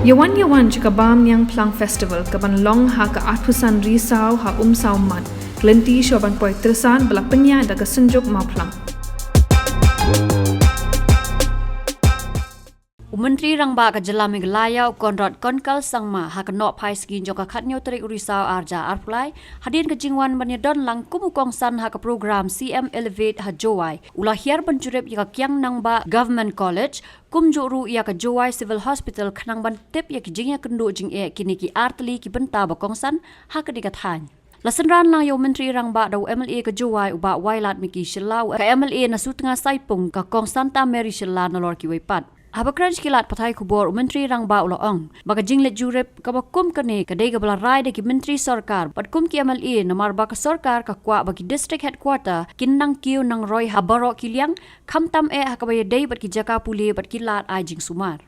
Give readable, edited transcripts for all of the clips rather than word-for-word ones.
Yawan Chikabam Yang Plang Festival Kaban Long Haka Atpusan Risau Ha Umsau Man Glenti Shoban Poi Tresan Balapenya Daga Senjuk Maplang Menteri Rangbah Kajala Meghalaya Konrad Konkal Sangma Hakanok Pai Skin Joka Khatnyo Trik Urisau Arja Arpulai Hadin Kejingwan Banyadon Lang Kumukong San Haka Program CM Elevate Ha Jowai Ulahir Banjurip Yaka Kiang Nangbah Government College Kumjuru Yaka Jowai Civil Hospital Kanangban Tip Yaki Jingya Kendu Jing E Kiniki Artli Ki Benta Bakong San Haka Dikathan Lasanran lang yo Menteri Rangbah daw MLA ka Jowai uba wailat miki Shillau ka MLA na sutnga saipung ka Kong Santa Mary Shilla na lor ki waipat Habakran kilat patay kubor Menteri Rangbah ulaong baga jinglet jurip kabakum kane kadai gabala rai de ki Menteri Sarkar patkum ki MLA na marba ka Sarkar ka kwa bagi district headquarter kinang kiu nang Roy Habaro Kiliang kamtam hakabaya day bat ki jaka puli bat kilat ay jing sumar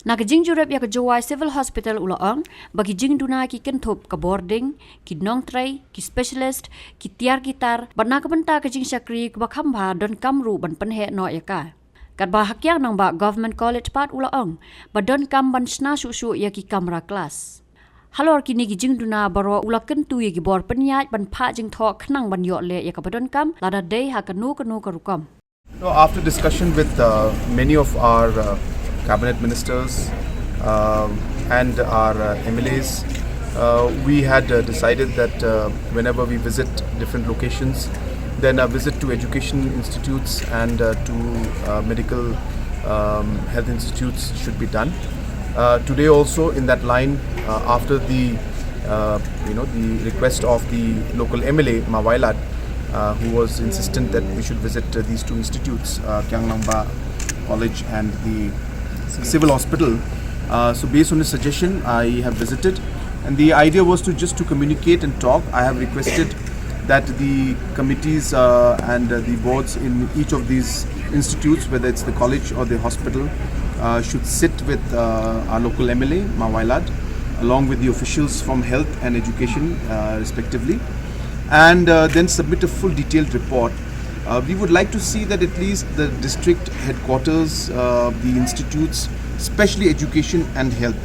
Nakajing jurip ya ka Jowai Civil Hospital ulaong bagi jing Duna ki kentup ka boarding ki nongtrei ki specialist ki tiar gitar bat nakabenta ka jing syakri ka bakhamba Donkam ru ban penhe no yaka Kadba Kiang Nangbah Government College Pat Ulaong, ba Donkam ban shuh ya ki kamra klas. Halor kini ki jing Duna baro ula kentu ya ki bor penyat ban pa jing thok knang ban yok le ya ka Donkam lada day ha kanu karukam. After discussion with many of our cabinet ministers and our MLAs, we had decided that whenever we visit different locations, then a visit to education institutes and to medical health institutes should be done. Today also in that line, after the the request of the local MLA Mawailat, who was insistent that we should visit these two institutes, Kiang Nangbah College and the Civil Hospital. So based on his suggestion, I have visited, and the idea was to communicate and talk. I have requested that the committees and the boards in each of these institutes, whether it's the college or the hospital, should sit with our local MLA, Mawailat, along with the officials from health and education respectively, and then submit a full detailed report. We would like to see that at least the district headquarters, the institutes, especially education and health,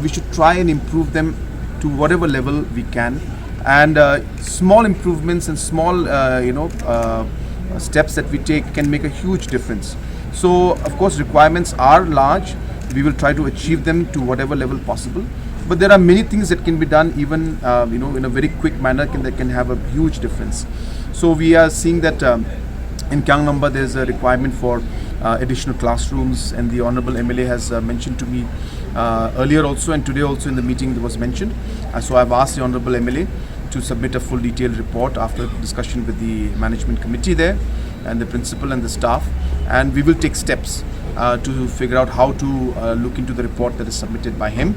we should try and improve them to whatever level we can. And small improvements and small steps that we take can make a huge difference. So of course requirements are large. We will try to achieve them to whatever level possible, but there are many things that can be done even in a very quick manner that can have a huge difference. So we are seeing that in Kiang Nangbah there's a requirement for additional classrooms, and the Honorable MLA has mentioned to me earlier also, and today also in the meeting was mentioned. So I've asked the Honorable MLA to submit a full detailed report after discussion with the management committee there and the principal and the staff, and we will take steps to figure out how to look into the report that is submitted by him.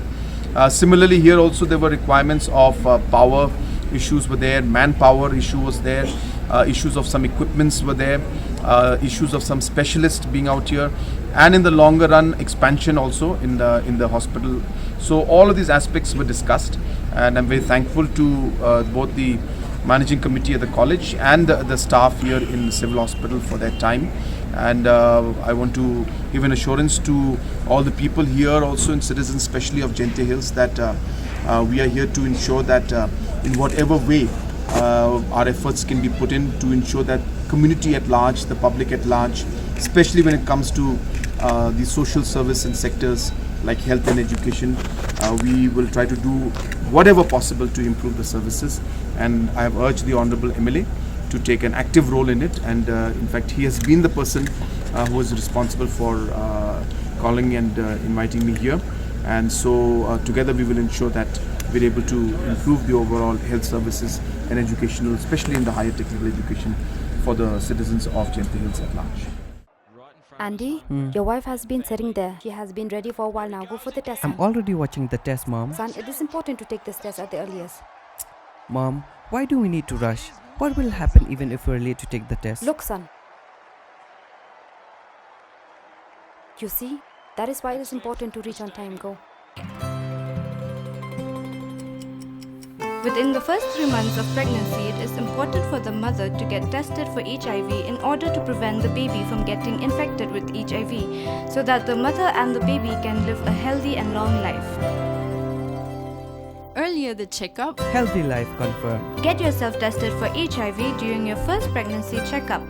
Similarly, here also there were requirements of power issues were there, manpower issue was there, issues of some equipments were there, issues of some specialists being out here, and in the longer run expansion also in the hospital. So all of these aspects were discussed, and I'm very thankful to both the managing committee at the college and the staff here in the civil hospital for their time. And I want to give an assurance to all the people here also, and citizens especially of Jente Hills, that we are here to ensure that in whatever way our efforts can be put in to ensure that community at large, the public at large, especially when it comes to the social service and sectors like health and education, we will try to do whatever possible to improve the services. And I have urged the Honorable MLA to take an active role in it, and in fact he has been the person who is responsible for calling and inviting me here, and so together we will ensure that we're able to improve the overall health services and educational, especially in the higher technical education for the citizens of Jente Hills at large. Andy, your wife has been sitting there. She has been ready for a while now. Go for the test, son. I'm already watching the test, Mom. Son, it is important to take this test at the earliest. Mom, why do we need to rush? What will happen even if we're late to take the test? Look, son. You see, that is why it is important to reach on time. Go. Within the first 3 months of pregnancy, it is important for the mother to get tested for HIV in order to prevent the baby from getting infected with HIV, so that the mother and the baby can live a healthy and long life. Earlier the checkup. Healthy life confirmed. Get yourself tested for HIV during your first pregnancy checkup.